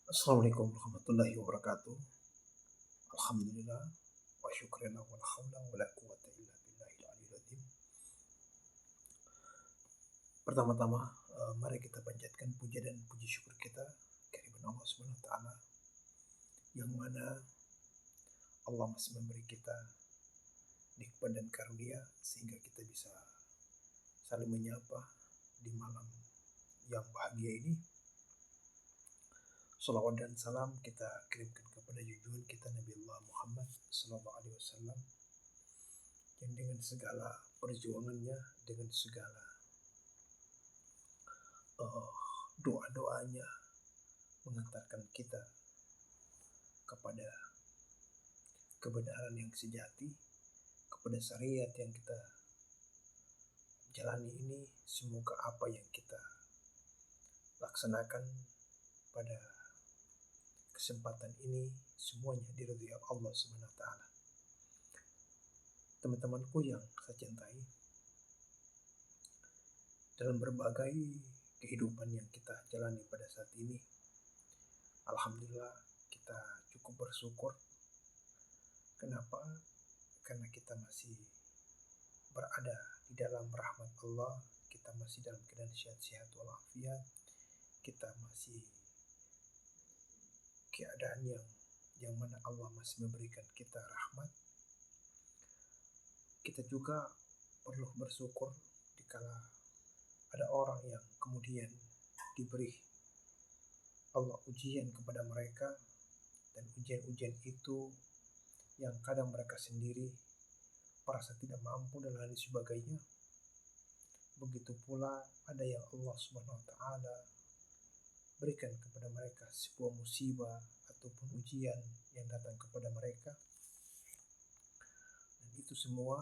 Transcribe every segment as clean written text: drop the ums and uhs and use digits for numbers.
Assalamualaikum warahmatullahi wabarakatuh. Alhamdulillah wa syukrina wa la haula wa la quwwata illa billahil aliyyil azim. Pertama-tama, mari kita panjatkan puja dan puji syukur kita kehadirat Allah Subhanahu wa taala yang mana Allah masih memberi kita nikmat dan karunia sehingga kita bisa saling menyapa di malam yang bahagia ini. Salawat dan salam kita kirimkan kepada junjungan kita Nabi Allah Muhammad Sallallahu Alaihi Wasallam yang dengan segala perjuangannya, dengan segala doa-doanya mengantarkan kita kepada kebenaran yang sejati, kepada syariat yang kita jalani ini. Semoga apa yang kita laksanakan pada kesempatan ini semuanya diridhoi Allah Subhanahu wa taala. Teman-temanku yang saya cintai, dalam berbagai kehidupan yang kita jalani pada saat ini, alhamdulillah kita cukup bersyukur. Kenapa? Karena kita masih berada di dalam rahmat Allah, kita masih dalam keadaan sehat-sehat walafiat, kita masih keadaan yang mana Allah masih memberikan kita rahmat. Kita juga perlu bersyukur dikala ada orang yang kemudian diberi Allah ujian kepada mereka, dan ujian-ujian itu yang kadang mereka sendiri merasa tidak mampu dan lain sebagainya. Begitu pula ada yang Allah Subhanahu wa taala berikan kepada mereka sebuah musibah ataupun ujian yang datang kepada mereka. Dan itu semua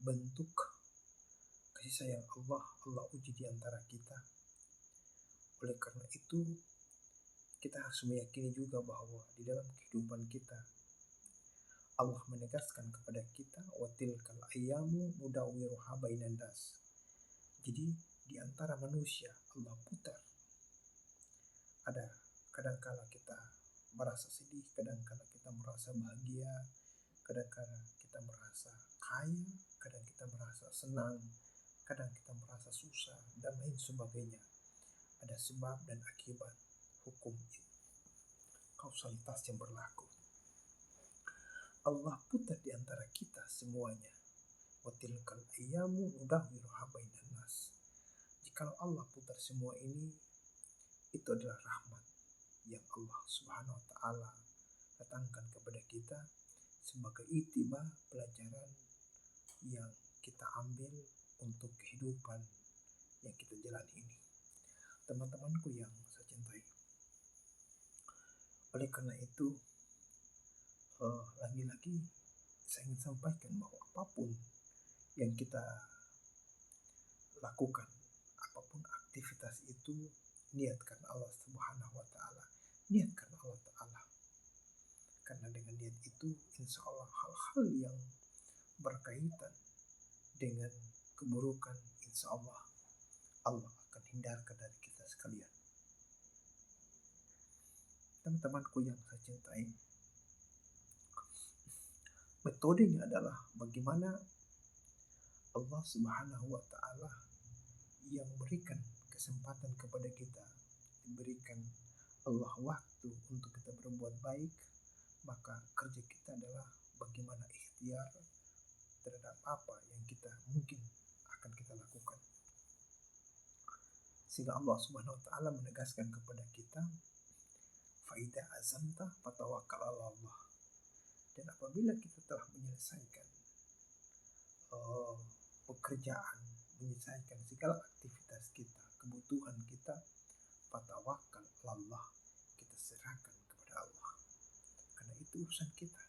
bentuk kasih sayang Allah uji di antara kita. Oleh karena itu, kita harus meyakini juga bahwa di dalam kehidupan kita Allah menegaskan kepada kita wa tilkal ayyamu nudawwiruha bainan nas. Jadi di antara manusia Allah putar. Ada kadangkala kita merasa sedih, kadangkala kita merasa bahagia, kadangkala kita merasa kaya, kadang kita merasa senang, kadang kita merasa susah dan lain sebagainya. Ada sebab dan akibat, hukum kausalitas yang berlaku. Allah putar di antara kita semuanya. Wa tilkal ayyamu nudawwiruha bainan nas. Jika Allah putar semua ini, itu adalah rahmat yang Allah Subhanahu wa taala datangkan kepada kita sebagai itibar, pelajaran yang kita ambil untuk kehidupan yang kita jalani ini. Teman-temanku yang saya cintai, oleh karena itu lagi-lagi saya ingin sampaikan bahwa apapun yang kita lakukan, apapun aktivitas itu, niatkan Allah Subhanahu wa taala, niatkan Allah taala. Karena dengan niat itu insya Allah hal-hal yang berkaitan dengan keburukan insya Allah akan hindarkan dari kita sekalian. Teman-temanku yang saya cintai, metodenya adalah bagaimana Allah Subhanahu wa taala yang berikan kesempatan kepada kita, diberikan Allah waktu untuk kita berbuat baik, maka kerja kita adalah bagaimana ikhtiar terhadap apa yang kita mungkin akan kita lakukan. Sehingga Allah Subhanahu wa taala menegaskan kepada kita, faida azamta fatawakkal 'ala Allah. Dan apabila kita telah menyelesaikan pekerjaan, menyelesaikan segala aktivitas kita, kebutuhan kita, fatawakkal 'ala Allah, kita serahkan kepada Allah. Karena itu urusan kita.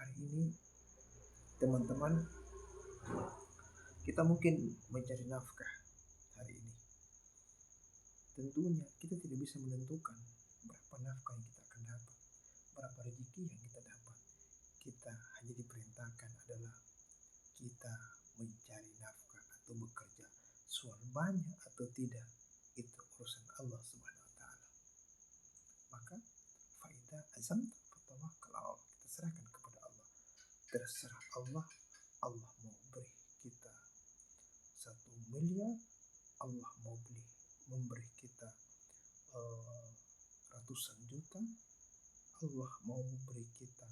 Hari ini teman-teman, kita mungkin mencari nafkah hari ini. Tentunya kita tidak bisa menentukan berapa nafkah yang kita akan dapat, berapa rezeki yang kita dapat. Kita hanya diperintahkan adalah kita mencari nafkah atau bekerja. Soal banyak atau tidak, itu urusan Allah. Allah Subhanahu wa taala. Maka faida azam fatawakkal ala Allah. Kita serahkan kepada Allah. Terserah Allah. Allah mau beri kita 1 miliar, Allah mau memberi kita ratusan juta, Allah mau memberi kita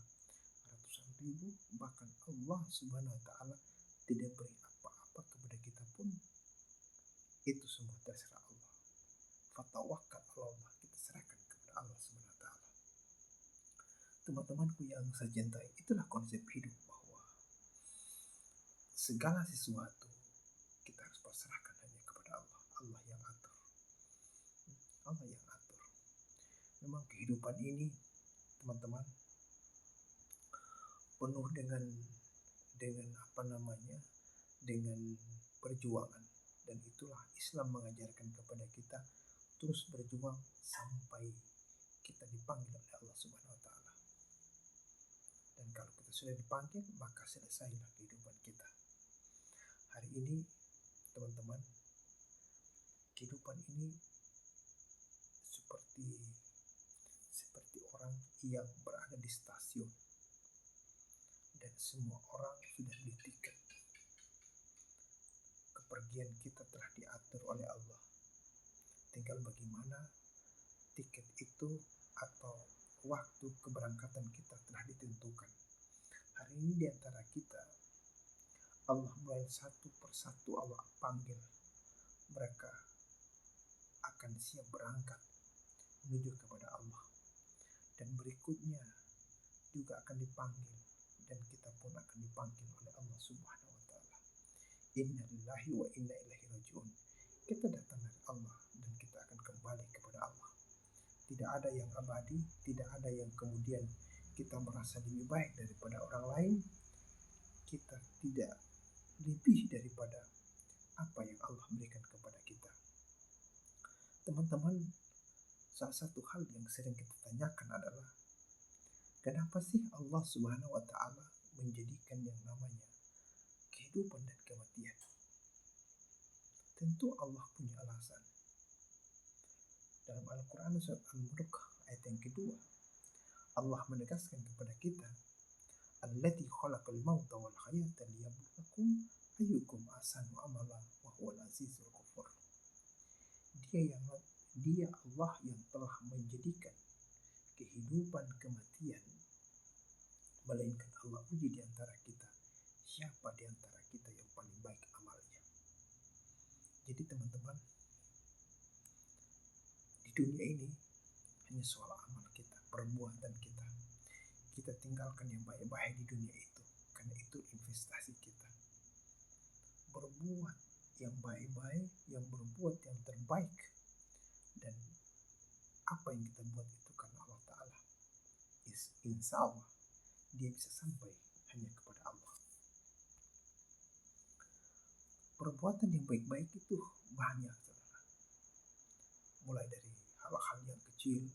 ratusan ribu, bahkan Allah Subhanahu wa taala tidak beri apa-apa kepada kita pun, itu semua terserah Allah. Fatawakkal ala Allah, kita serahkan kepada Allah Subhanahu wa taala. Teman-temanku yang saya cintai, itulah konsep hidup, bahwa segala sesuatu kita harus pasrahkan hanya kepada Allah. Allah yang atur. Allah yang atur. Memang kehidupan ini, teman-teman, penuh dengan dengan perjuangan, dan itulah Islam mengajarkan kepada kita terus berjuang sampai kita dipanggil oleh Allah Subhanahu wa taala. Dan kalau kita sudah dipanggil, maka selesailah kehidupan kita. Hari ini, teman-teman, kehidupan ini seperti orang yang berada di stasiun, dan semua orang sudah beli tiket. Kepergian kita telah diatur oleh Allah. Tinggal bagaimana tiket itu atau waktu keberangkatan kita telah ditentukan. Hari ini di antara kita, Allah mulai satu persatu Allah panggil. Mereka akan siap berangkat menuju kepada Allah. Dan berikutnya juga akan dipanggil, dan kita pun akan dipanggil oleh Allah Subhanahu wa taala. Inna lillahi wa inna ilaihi raji'un. Kita datang dari Allah dan kita akan kembali kepada Allah. Tidak ada yang abadi, tidak ada yang kemudian kita merasa lebih baik daripada orang lain. Kita tidak lebih daripada apa yang Allah berikan kepada kita. Teman-teman, salah satu hal yang sering kita tanyakan adalah, kenapa sih Allah Subhanahu wa taala menjadikan yang namanya kehidupan dan kematian? Tentu Allah punya alasan. Dalam Al-Quran surat Al-Mulk ayat yang kedua, Allah menegaskan kepada kita, Alladzi khalaqal mauta wal hayata liyabluwakum ayyukum ahsanu amala wa huwal azizul ghafur. Dia Allah yang telah menjadikan kehidupan kematian, melainkan Allah uji di antara kita, siapa di antara kita yang paling baik amalnya. Jadi teman-teman, di dunia ini hanya soal amal kita, perbuatan kita. Kita tinggalkan yang baik-baik di dunia itu, karena itu investasi kita. Berbuat yang baik-baik, yang berbuat yang terbaik, dan apa yang kita buat itu karena Allah Ta'ala, insya Allah dia bisa sampai hanya kepada Allah. Perbuatan yang baik-baik itu banyak, saudara. Mulai dari hal-hal yang kecil,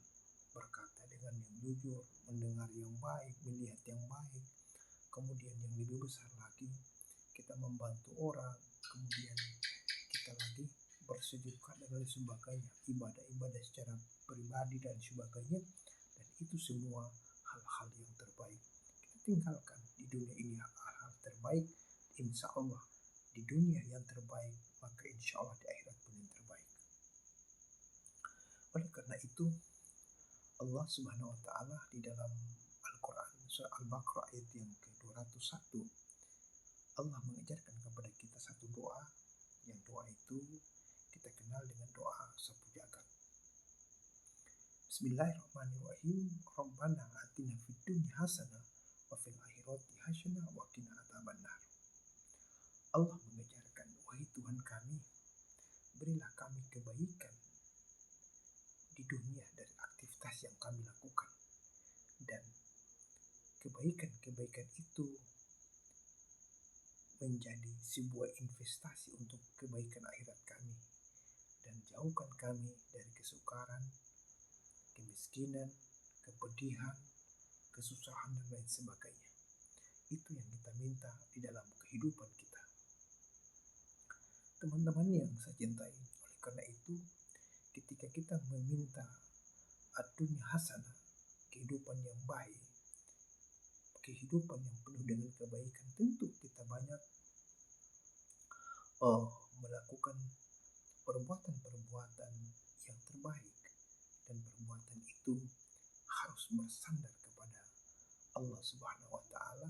berkata dengan yang jujur, mendengar yang baik, melihat yang baik. Kemudian yang lebih besar lagi, kita membantu orang. Kemudian kita lagi bersujud dan lain sebagainya, ibadah-ibadah secara pribadi dan sebagainya. Dan itu semua hal-hal yang terbaik. Kita tinggalkan di dunia ini hal-hal terbaik, insya Allah di dunia yang terbaik, maka insya Allah di akhirat pun yang terbaik. Oleh karena itu, Allah Subhanahu wa taala di dalam Al-Quran surah Al-Baqarah ayat yang ke-201, Allah mengajarkan kepada kita satu doa, yang doa itu kita kenal dengan doa sapu jagat. Bismillahirrahmanirrahim. Rabbana atina fid dunya hasanah wa fil akhirati hasanah wa qina adzabannar. Allah mengajarkan, wahai Tuhan kami, berilah kami kebaikan di dunia dari aktivitas yang kami lakukan, dan kebaikan-kebaikan itu menjadi sebuah investasi untuk kebaikan akhirat kami, dan jauhkan kami dari kesukaran, kemiskinan, kepedihan, kesusahan dan lain sebagainya. Itu yang kita minta di dalam kehidupan kita. Teman-teman yang saya cintai, oleh karena itu ketika kita meminta ad-dunya hasanah, kehidupan yang baik, kehidupan yang penuh dengan kebaikan, tentu kita banyak melakukan perbuatan-perbuatan yang terbaik, dan perbuatan itu harus bersandar kepada Allah Subhanahu wa taala,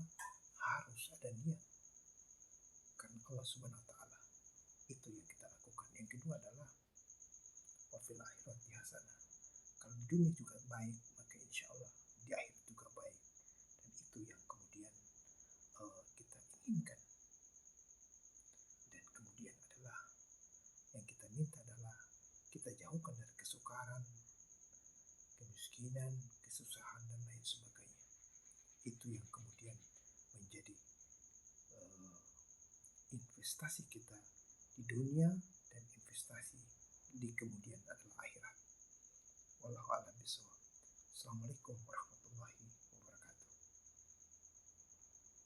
harus ada niat karena Allah Subhanahu wa taala. Itu yang kita lakukan. Yang kedua adalah wafil akhirati hasanah. Kalau di dunia juga baik, maka insya Allah di akhirat juga baik, dan itu yang kemudian kita inginkan. Dan kemudian adalah yang kita minta adalah kita jauhkan dari kesukaran, kemiskinan, kesusahan, dan lain sebagainya. Itu yang kemudian menjadi investasi kita di dunia, dan investasi di kemudian adalah akhirat. Wallahu a'lam bishawab. Assalamualaikum warahmatullahi wabarakatuh.